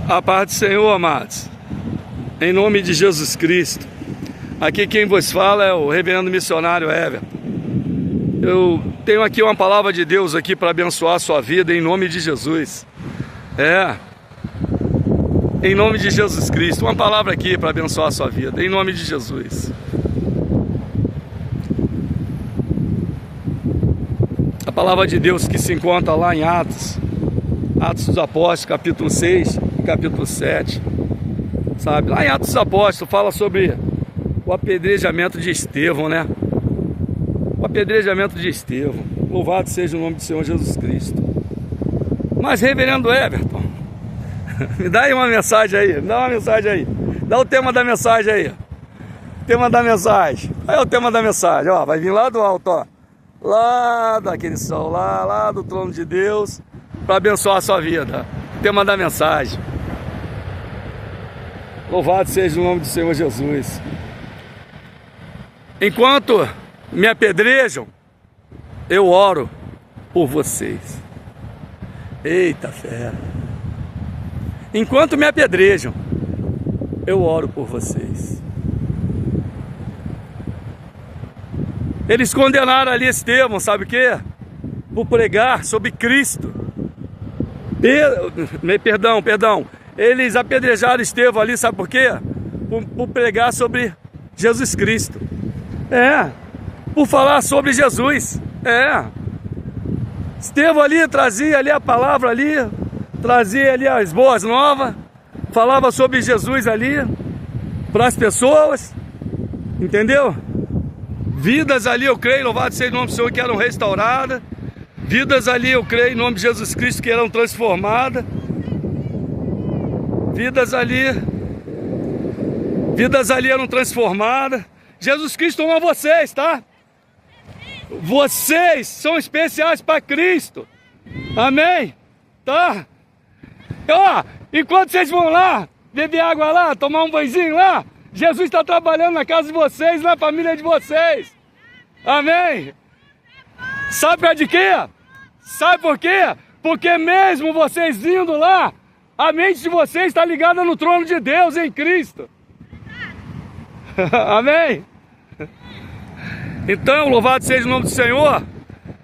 A paz do Senhor, amados, em nome de Jesus Cristo. Aqui quem vos fala é o reverendo missionário Everton. Eu tenho aqui uma palavra de Deus aqui para abençoar a sua vida em nome de Jesus. Em nome de Jesus Cristo, uma palavra aqui para abençoar a sua vida, em nome de Jesus. A palavra de Deus que se encontra lá em Atos dos Apóstolos, capítulo 6 e capítulo 7. Sabe, lá em Atos dos Apóstolos fala sobre o apedrejamento de Estevão, né? O apedrejamento de Estevão. Louvado seja o nome do Senhor Jesus Cristo. Mas, reverendo Everton, me dá aí uma mensagem aí, dá uma mensagem aí. Dá o tema da mensagem aí. Tema da mensagem. Aí é o tema da mensagem, ó, vai vir lá do alto, ó. Lá daquele sol, lá do trono de Deus, para abençoar a sua vida. Tema da mensagem. Louvado seja o nome do Senhor Jesus. Enquanto me apedrejam, eu oro por vocês. Eita fera. Enquanto me apedrejam, eu oro por vocês. Eles condenaram ali Estevão, sabe o quê? Por pregar sobre Cristo. Perdão. Eles apedrejaram Estevão ali, sabe por quê? Por pregar sobre Jesus Cristo. Por falar sobre Jesus. Estevão ali trazia ali a palavra ali, trazia ali as boas novas, falava sobre Jesus ali para as pessoas, entendeu? Vidas ali, eu creio, louvado seja o nome do Senhor, que eram restauradas. Vidas ali, eu creio, em nome de Jesus Cristo, que eram transformadas. Vidas ali eram transformadas. Jesus Cristo ama vocês, tá? Vocês são especiais para Cristo. Amém? Tá? Ó, enquanto vocês vão lá, beber água lá, tomar um banhozinho lá, Jesus está trabalhando na casa de vocês, na família de vocês. Amém? Sabe por causa de quê? Sabe por quê? Porque mesmo vocês indo lá, a mente de vocês está ligada no trono de Deus em Cristo. Amém? Então, louvado seja o nome do Senhor.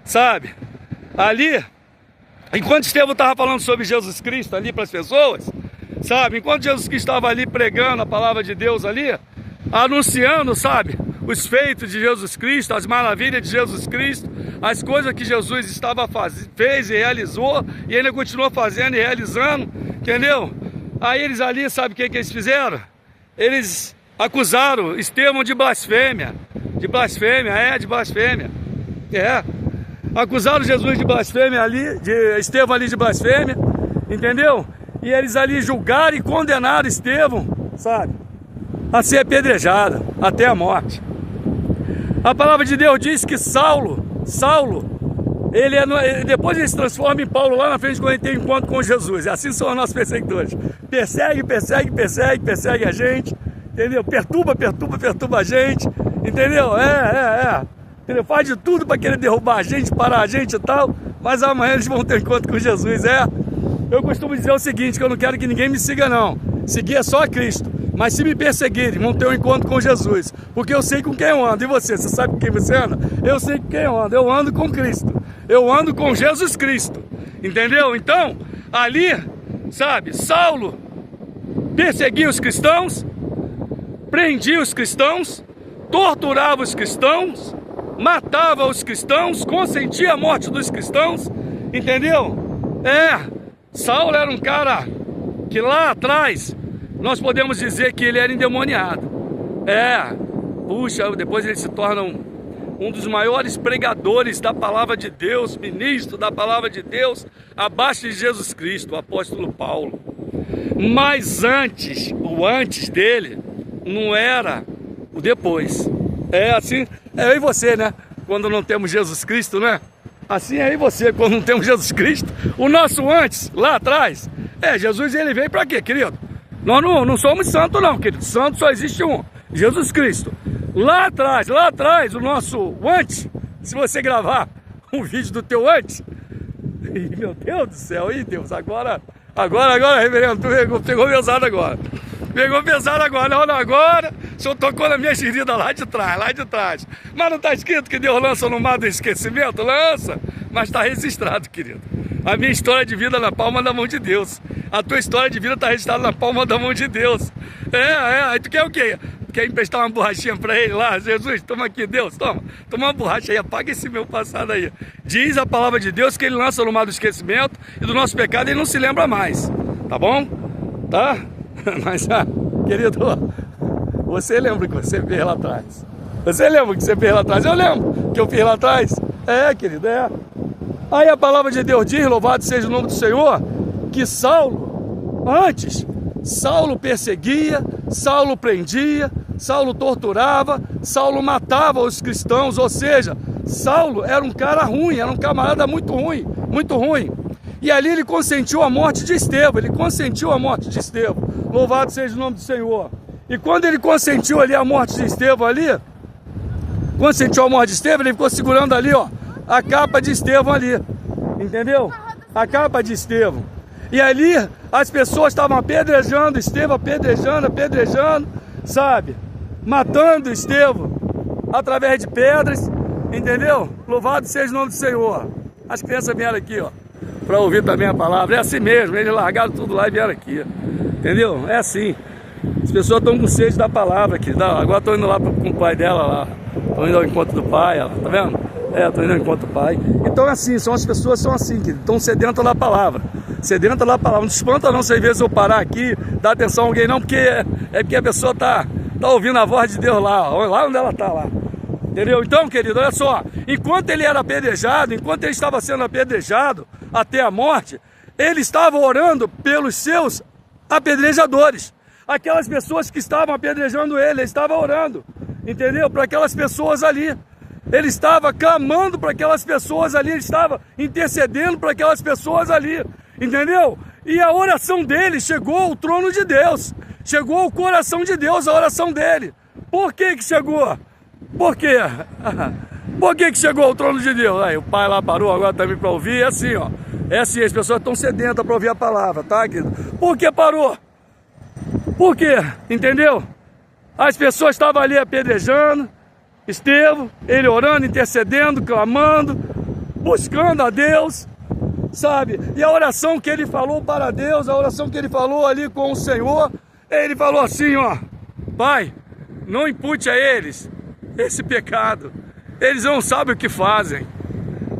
Sabe? Ali, enquanto Estevão estava falando sobre Jesus Cristo ali para as pessoas, sabe? Enquanto Jesus Cristo estava ali pregando a palavra de Deus ali, anunciando, sabe? Os feitos de Jesus Cristo, as maravilhas de Jesus Cristo, as coisas que Jesus fez e realizou, e ainda continua fazendo e realizando, entendeu? Aí eles ali, sabe o que eles fizeram? Eles acusaram Estevão de blasfêmia. De blasfêmia. Acusaram Jesus de blasfêmia ali, de Estevão ali de blasfêmia, entendeu? E eles ali julgaram e condenaram Estevão, sabe? A ser apedrejado até a morte. A palavra de Deus diz que Saulo, depois ele se transforma em Paulo lá na frente quando ele tem encontro com Jesus. E assim são os nossos perseguidores. Persegue a gente, entendeu? Perturba a gente, entendeu? Entendeu? Faz de tudo para querer derrubar a gente, parar a gente e tal, mas amanhã eles vão ter encontro com Jesus, Eu costumo dizer o seguinte, que eu não quero que ninguém me siga não. Seguir é só a Cristo. Mas se me perseguirem, vão ter um encontro com Jesus. Porque eu sei com quem eu ando. E você? Você sabe com quem você anda? Eu sei com quem eu ando. Eu ando com Cristo. Eu ando com Jesus Cristo. Entendeu? Então, ali, sabe, Saulo perseguia os cristãos, prendia os cristãos, torturava os cristãos, matava os cristãos, consentia a morte dos cristãos. Entendeu? Saulo era um cara que lá atrás nós podemos dizer que ele era endemoniado. Depois ele se torna um dos maiores pregadores da palavra de Deus, ministro da palavra de Deus, abaixo de Jesus Cristo, o apóstolo Paulo. Mas antes, o antes dele, não era o depois. Assim, eu e você, né? Quando não temos Jesus Cristo, né? Assim é eu e você, quando não temos Jesus Cristo. O nosso antes, lá atrás, Jesus, ele veio para quê, querido? Nós não somos santos não, querido. Santo só existe um, Jesus Cristo. Lá atrás, o nosso antes, se você gravar um vídeo do teu antes, meu Deus do céu, Deus, agora Agora, reverendo, tu pegou pesado agora. Pegou pesado agora, olha agora, o senhor tocou na minha ferida lá de trás. Mas não está escrito que Deus lança no mar do esquecimento? Lança, mas está registrado, querido. A minha história de vida na palma da mão de Deus. A tua história de vida está registrada na palma da mão de Deus. Aí tu quer o quê? Quer emprestar uma borrachinha para ele lá? Jesus, toma aqui, Deus, toma uma borracha aí, apaga esse meu passado aí. Diz a palavra de Deus que ele lança no mar do esquecimento e do nosso pecado ele não se lembra mais. Tá bom? Tá? Mas, querido, você lembra que você fez lá atrás? Você lembra que você fez lá atrás? Eu lembro que eu fiz lá atrás. Querido, Aí a palavra de Deus diz, louvado seja o nome do Senhor, que Saulo perseguia, Saulo prendia, Saulo torturava, Saulo matava os cristãos, ou seja, Saulo era um cara ruim, era um camarada muito ruim. E ali ele consentiu a morte de Estevão, louvado seja o nome do Senhor. E quando ele consentiu ali a morte de Estevão ali, ele ficou segurando ali, ó, a capa de Estevão ali, entendeu? A capa de Estevão. E ali as pessoas estavam apedrejando Estevão, apedrejando, sabe? Matando Estevão através de pedras, entendeu? Louvado seja o nome do Senhor. As crianças vieram aqui, ó, para ouvir também a palavra. É assim mesmo, eles largaram tudo lá e vieram aqui, entendeu? É assim. As pessoas estão com sede da palavra aqui. Agora estou indo lá com o pai dela lá. Estou indo ao encontro do pai, ela, tá vendo? Estou indo ao encontro do pai. Então é assim, as pessoas são assim, que estão sedentas da palavra. Não te espanta não, se às vezes eu parar aqui, dar atenção a alguém não, porque porque a pessoa tá ouvindo a voz de Deus lá onde ela tá lá. Entendeu? Então, querido, olha só, enquanto ele era apedrejado, enquanto ele estava sendo apedrejado até a morte, ele estava orando pelos seus apedrejadores. Aquelas pessoas que estavam apedrejando ele estava orando, entendeu? Para aquelas pessoas ali. Ele estava clamando para aquelas pessoas ali, ele estava intercedendo para aquelas pessoas ali, entendeu? E a oração dele chegou ao trono de Deus, chegou ao coração de Deus a oração dele. Por que chegou? Por quê? Por que chegou ao trono de Deus? Aí o pai lá parou agora também para ouvir, é assim, ó. É assim, as pessoas estão sedentas para ouvir a palavra, tá, querido? Por que parou? Por quê? Entendeu? As pessoas estavam ali apedrejando Estevão, ele orando, intercedendo, clamando, buscando a Deus, sabe? E a oração que ele falou para Deus, a oração que ele falou ali com o Senhor, ele falou assim, ó: Pai, não impute a eles esse pecado, eles não sabem o que fazem.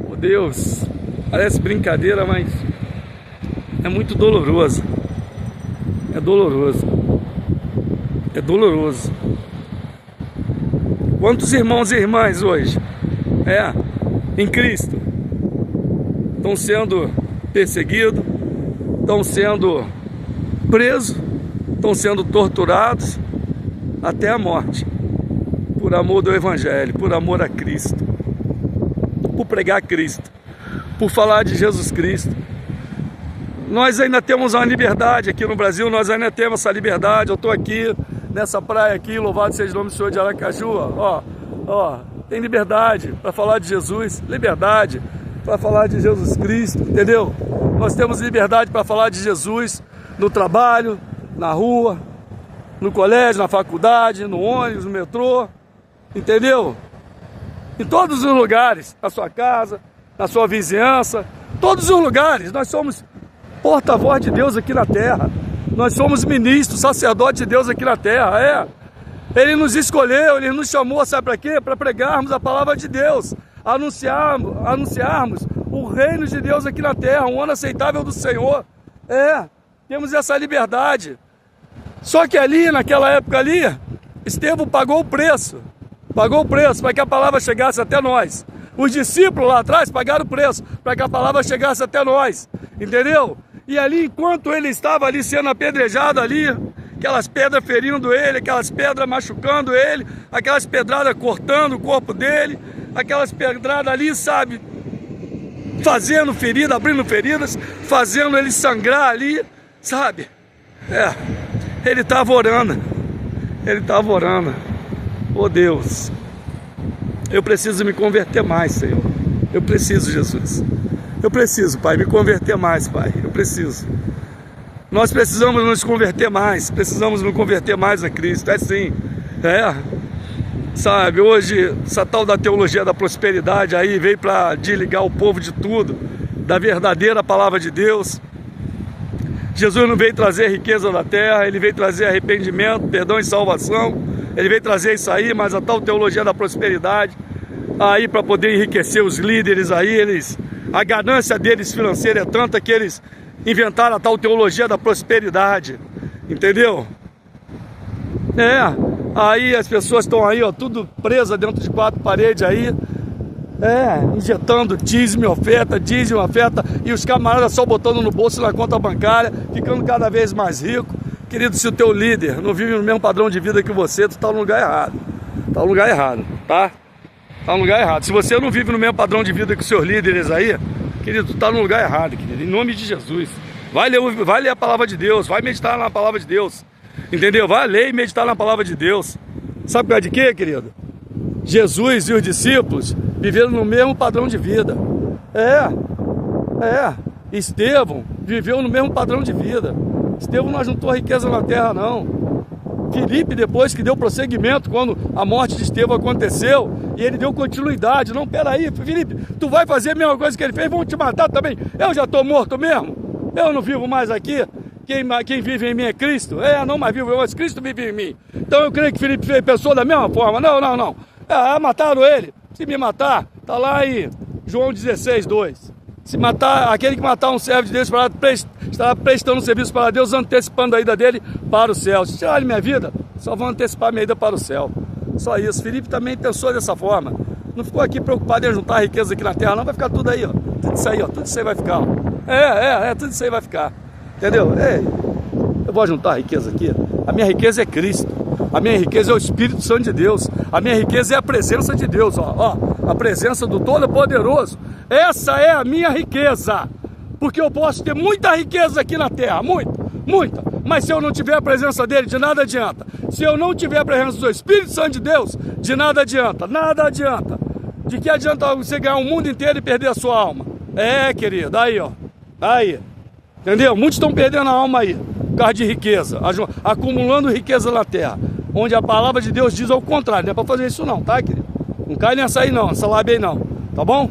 Oh Deus, parece brincadeira, mas é muito doloroso. É doloroso. Quantos irmãos e irmãs hoje, em Cristo, estão sendo perseguidos, estão sendo presos, estão sendo torturados até a morte, por amor do Evangelho, por amor a Cristo, por pregar Cristo, por falar de Jesus Cristo. Nós ainda temos uma liberdade aqui no Brasil, nós ainda temos essa liberdade. Eu estou aqui nessa praia aqui, louvado seja o nome do Senhor de Aracaju, ó, tem liberdade para falar de Jesus, liberdade para falar de Jesus Cristo, entendeu? Nós temos liberdade para falar de Jesus no trabalho, na rua, no colégio, na faculdade, no ônibus, no metrô, entendeu? Em todos os lugares, na sua casa, na sua vizinhança, todos os lugares. Nós somos porta-voz de Deus aqui na terra. Nós somos ministros, sacerdotes de Deus aqui na terra, Ele nos escolheu, Ele nos chamou, sabe para quê? Para pregarmos a palavra de Deus, anunciarmos o reino de Deus aqui na terra, um ano aceitável do Senhor. Temos essa liberdade. Só que ali, naquela época ali, Estevão pagou o preço para que a palavra chegasse até nós. Os discípulos lá atrás pagaram o preço para que a palavra chegasse até nós, entendeu? E ali, enquanto ele estava ali sendo apedrejado ali, aquelas pedras ferindo ele, aquelas pedras machucando ele, aquelas pedradas cortando o corpo dele, aquelas pedradas ali, sabe, fazendo ferida, abrindo feridas, fazendo ele sangrar ali, sabe? Ele estava orando. Oh Deus, eu preciso me converter mais, Senhor. Eu preciso, Jesus. Eu preciso, Pai, me converter mais, Pai. Eu preciso. Nós precisamos nos converter mais, precisamos nos converter mais a Cristo, é sim, sabe, hoje essa tal da teologia da prosperidade aí veio para desligar o povo de tudo, da verdadeira palavra de Deus. Jesus não veio trazer riqueza da terra, ele veio trazer arrependimento, perdão e salvação, ele veio trazer isso aí, mas a tal teologia da prosperidade, aí para poder enriquecer os líderes aí, a ganância deles financeira é tanta que eles inventaram a tal teologia da prosperidade, entendeu? Aí as pessoas estão aí, ó, tudo presa dentro de 4 paredes aí, injetando dízimo, oferta, e os camaradas só botando no bolso na conta bancária, ficando cada vez mais rico. Querido, se o teu líder não vive no mesmo padrão de vida que você, tu tá no lugar errado. Tá no lugar errado, tá? Tá no lugar errado. Se você não vive no mesmo padrão de vida que os seus líderes aí, querido, tu tá no lugar errado, querido. Em nome de Jesus. Vai ler a palavra de Deus, vai meditar na palavra de Deus. Entendeu? Vai ler e meditar na palavra de Deus. Sabe por causa de quê, querido? Jesus e os discípulos viveram no mesmo padrão de vida. Estevão viveu no mesmo padrão de vida. Estevão não ajuntou riqueza na terra, não. Filipe, depois que deu prosseguimento, quando a morte de Estevão aconteceu, e ele deu continuidade. Não, peraí, Filipe, tu vai fazer a mesma coisa que ele fez, vão te matar também. Eu já estou morto mesmo, eu não vivo mais aqui. Quem vive em mim é Cristo. Não mais vivo eu, mas Cristo vive em mim. Então eu creio que Filipe pensou da mesma forma. Não. Mataram ele. Se me matar, tá lá em João 16:2. Se matar, aquele que matar um servo de Deus estará prestando serviço para Deus, antecipando a ida dele para o céu. Se tirarem minha vida, só vão antecipar minha ida para o céu. Só isso. Filipe também pensou dessa forma. Não ficou aqui preocupado em juntar riqueza aqui na terra, não. Vai ficar tudo aí, ó. Tudo isso aí, ó. Tudo isso aí vai ficar, ó. Tudo isso aí vai ficar. Entendeu? Eu vou juntar riqueza aqui. A minha riqueza é Cristo. A minha riqueza é o Espírito Santo de Deus. A minha riqueza é a presença de Deus, ó. A presença do Todo-Poderoso. Essa é a minha riqueza. Porque eu posso ter muita riqueza aqui na terra, muita. Mas se eu não tiver a presença dele, de nada adianta. Se eu não tiver a presença do Espírito Santo de Deus, de nada adianta. Nada adianta. De que adianta você ganhar o mundo inteiro e perder a sua alma? Querido, aí, ó. Aí. Entendeu? Muitos estão perdendo a alma aí, por causa de riqueza, acumulando riqueza na terra, onde a palavra de Deus diz ao contrário. Não é para fazer isso não, tá, querido? Não cai nessa aí não, nessa lábia aí não, tá bom?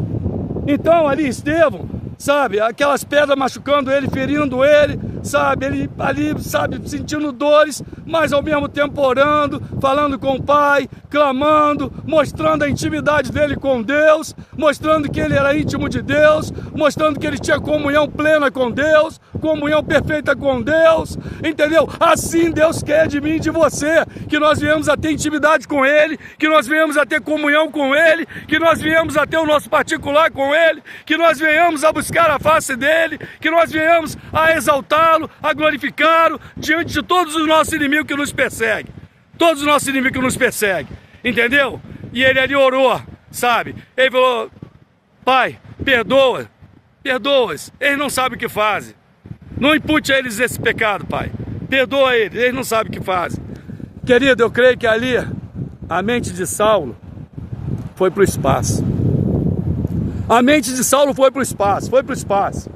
Então ali Estevão, sabe, aquelas pedras machucando ele, ferindo ele, sabe, ele ali, sabe, sentindo dores, mas ao mesmo tempo orando, falando com o Pai, clamando, mostrando a intimidade dele com Deus, mostrando que ele era íntimo de Deus, mostrando que ele tinha comunhão plena com Deus, comunhão perfeita com Deus, entendeu? Assim Deus quer de mim e de você, que nós viemos a ter intimidade com Ele, que nós viemos a ter comunhão com Ele, que nós viemos a ter o nosso particular com Ele, que nós venhamos a buscar a face dEle, que nós venhamos a exaltá-lo, a glorificá-lo, diante de todos os nossos inimigos que nos perseguem, todos os nossos inimigos que nos perseguem, entendeu? E ele ali orou, sabe? Ele falou, Pai, perdoa-os, eles não sabem o que fazem. Não impute a eles esse pecado, Pai. Perdoa eles não sabem o que fazem. Querido, eu creio que ali a mente de Saulo foi para o espaço. A mente de Saulo foi para o espaço.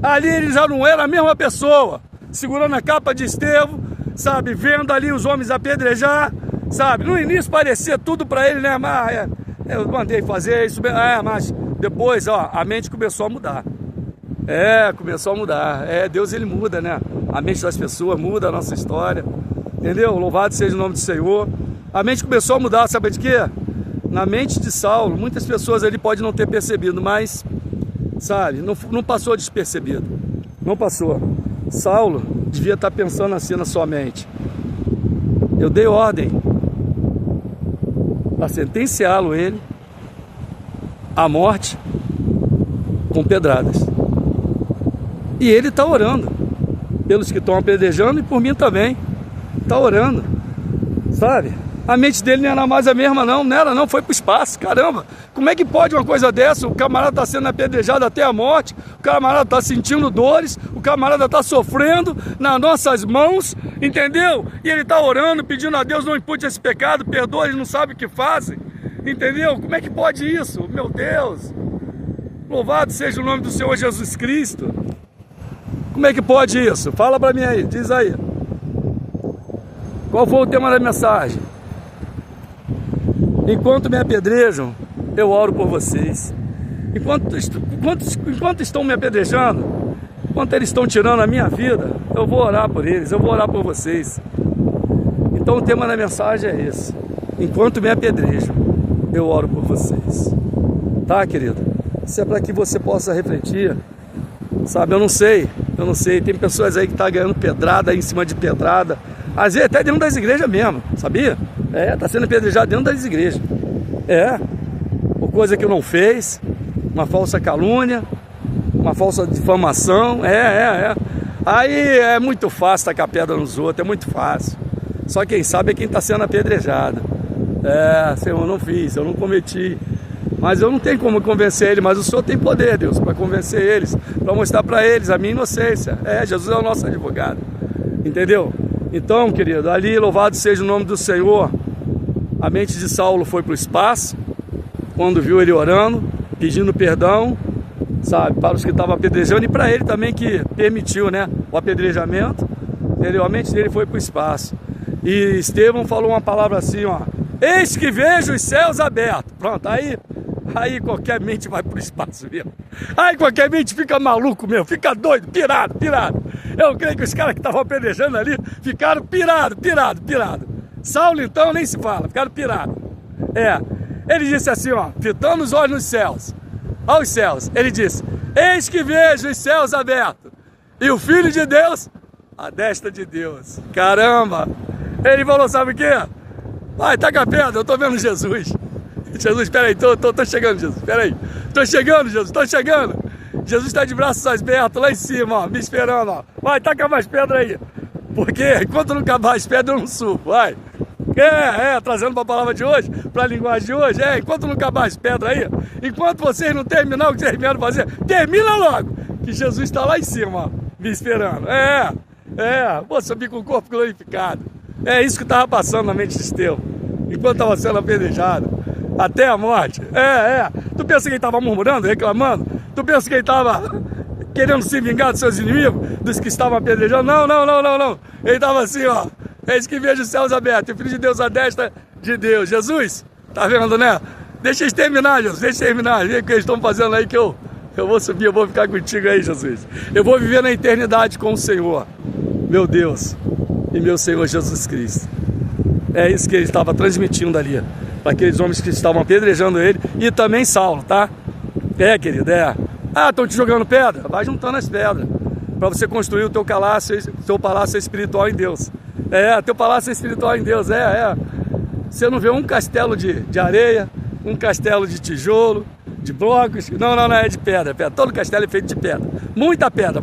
Ali ele já não era a mesma pessoa, segurando a capa de Estevão, sabe, vendo ali os homens apedrejar, sabe. No início parecia tudo para ele, né, mas eu mandei fazer isso, mas depois, ó, a mente começou a mudar. Começou a mudar. Deus, ele muda, né? A mente das pessoas muda a nossa história. Entendeu? Louvado seja o nome do Senhor. A mente começou a mudar, sabe de quê? Na mente de Saulo, muitas pessoas ali podem não ter percebido, mas, sabe, não passou despercebido. Não passou. Saulo devia estar pensando assim na sua mente. Eu dei ordem para sentenciá-lo ele à morte com pedradas. E ele está orando pelos que estão apedrejando e por mim também. Está orando, sabe? A mente dele não era mais a mesma não, foi para o espaço, caramba. Como é que pode uma coisa dessa? O camarada está sendo apedrejado até a morte, o camarada está sentindo dores, o camarada está sofrendo nas nossas mãos, entendeu? E ele está orando, pedindo a Deus, não impute esse pecado, perdoa, eles não sabem o que fazem, entendeu? Como é que pode isso? Meu Deus! Louvado seja o nome do Senhor Jesus Cristo. Como é que pode isso? Fala para mim aí, diz aí. Qual foi o tema da mensagem? Enquanto me apedrejam, eu oro por vocês. Enquanto estão me apedrejando, enquanto eles estão tirando a minha vida, eu vou orar por eles, eu vou orar por vocês. Então o tema da mensagem é esse. Enquanto me apedrejam, eu oro por vocês. Tá, querido? Isso é para que você possa refletir. Sabe, eu não sei. Tem pessoas aí que estão ganhando pedrada aí em cima de pedrada. Às vezes até dentro das igrejas mesmo, sabia? Tá sendo apedrejado dentro das igrejas. Por coisa que não fez, uma falsa calúnia, uma falsa difamação. Aí é muito fácil tacar pedra nos outros, é muito fácil. Só quem sabe é quem está sendo apedrejado. Senhor, eu não fiz, eu não cometi. Mas eu não tenho como convencer ele, mas o Senhor tem poder, Deus, para convencer eles, para mostrar para eles a minha inocência. Jesus é o nosso advogado, entendeu? Então, querido, ali louvado seja o nome do Senhor. A mente de Saulo foi para o espaço, quando viu ele orando, pedindo perdão, sabe, para os que estavam apedrejando e para ele também que permitiu, né, o apedrejamento, entendeu? A mente dele foi para o espaço. E Estevão falou uma palavra assim, ó: eis que vejo os céus abertos. Pronto, aí qualquer mente vai pro espaço mesmo. Aí qualquer mente fica maluco mesmo, fica doido, pirado. Eu creio que os caras que estavam apedrejando ali ficaram pirado. Saulo então nem se fala, ficaram pirados. Ele disse assim, ó, fitando os olhos nos céus, aos céus, ele disse: eis que vejo os céus abertos e o Filho de Deus à destra de Deus. Caramba! Ele falou, sabe o quê? Vai, taca a pedra, eu tô vendo Jesus. Jesus, peraí, tô chegando, Jesus, peraí. Tô chegando, Jesus, tô chegando. Jesus está de braços abertos lá em cima, ó, me esperando, ó. Vai, taca mais pedra aí. Porque enquanto não acabar as pedras, eu não subo, vai. Trazendo para a palavra de hoje, para a linguagem de hoje, enquanto não acabar as pedras aí, enquanto vocês não terminar o que vocês vieram fazer, termina logo, que Jesus está lá em cima, ó, me esperando. Vou subir com o corpo glorificado. É isso que estava passando na mente de Estevão, enquanto estava sendo apedrejado, até a morte. Tu pensa que ele estava murmurando, reclamando? Tu pensa que ele estava querendo se vingar dos seus inimigos, dos que estavam apedrejando? Não. Ele estava assim, ó: eis que vejo os céus abertos, e o Filho de Deus à destra de Deus. Jesus, tá vendo, né? Deixa eles terminar, Jesus, deixa eles terminar. Vê o que eles estão fazendo aí, que eu vou subir, eu vou ficar contigo aí, Jesus. Eu vou viver na eternidade com o Senhor, meu Deus e meu Senhor Jesus Cristo. É isso que ele estava transmitindo ali, para aqueles homens que estavam apedrejando ele, e também Saulo, tá? Querido, estão te jogando pedra? Vai juntando as pedras, para você construir o teu palácio espiritual em Deus. Teu palácio espiritual em Deus, Você não vê um castelo de areia, um castelo de tijolo, de blocos. Não, é de pedra. Todo castelo é feito de pedra. Muita pedra.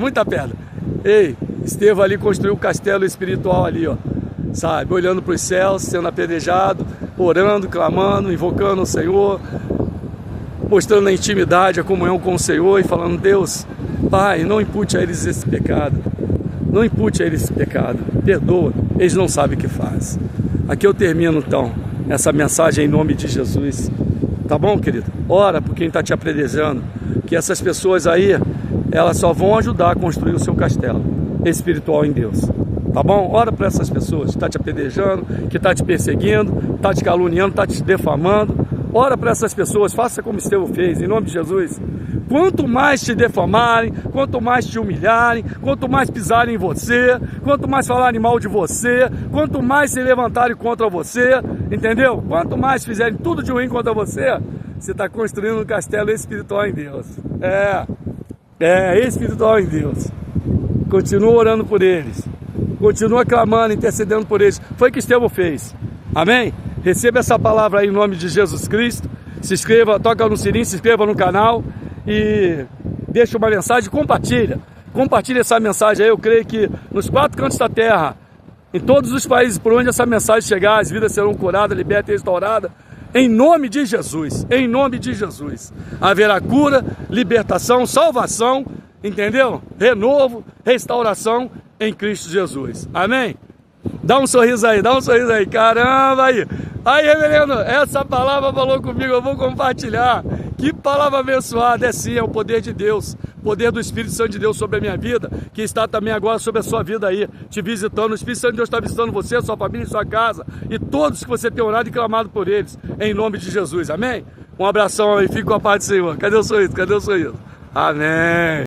Ei, Estevão ali construiu o castelo espiritual ali, ó. Sabe, olhando para os céus, sendo apedrejado, orando, clamando, invocando o Senhor, mostrando a intimidade, a comunhão com o Senhor e falando: Deus, Pai, não impute a eles esse pecado. Não impute a eles esse pecado. Perdoa, eles não sabem o que faz. Aqui eu termino então essa mensagem em nome de Jesus. Tá bom, querido? Ora por quem está te apedrejando, que essas pessoas aí, elas só vão ajudar a construir o seu castelo espiritual em Deus. Tá bom? Ora para essas pessoas que estão te apedrejando, que estão te perseguindo, estão te caluniando, estão te defamando. Ora para essas pessoas, faça como Estevão fez, em nome de Jesus. Quanto mais te defamarem, quanto mais te humilharem, quanto mais pisarem em você, quanto mais falarem mal de você, quanto mais se levantarem contra você, entendeu? Quanto mais fizerem tudo de ruim contra você, você está construindo um castelo espiritual em Deus. Espiritual em Deus. Continua orando por eles. Continua clamando, intercedendo por eles. Foi o que Estevão fez. Amém? Receba essa palavra aí em nome de Jesus Cristo. Se inscreva, toca no sininho, se inscreva no canal e deixa uma mensagem, compartilha. Compartilha essa mensagem aí. Eu creio que nos 4 cantos da terra, em todos os países por onde essa mensagem chegar, as vidas serão curadas, libertas e restauradas. Em nome de Jesus. Em nome de Jesus. Haverá cura, libertação, salvação, entendeu? Renovo, restauração em Cristo Jesus. Amém? Dá um sorriso aí, Caramba aí. Aí, reverendo, essa palavra falou comigo, eu vou compartilhar. Que palavra abençoada, é sim, é o poder de Deus, poder do Espírito Santo de Deus sobre a minha vida, que está também agora sobre a sua vida aí, te visitando. O Espírito Santo de Deus está visitando você, sua família, sua casa e todos que você tem orado e clamado por eles, em nome de Jesus, amém? Um abração aí, fique com a paz do Senhor. Cadê o sorriso? Cadê o sorriso? Amém.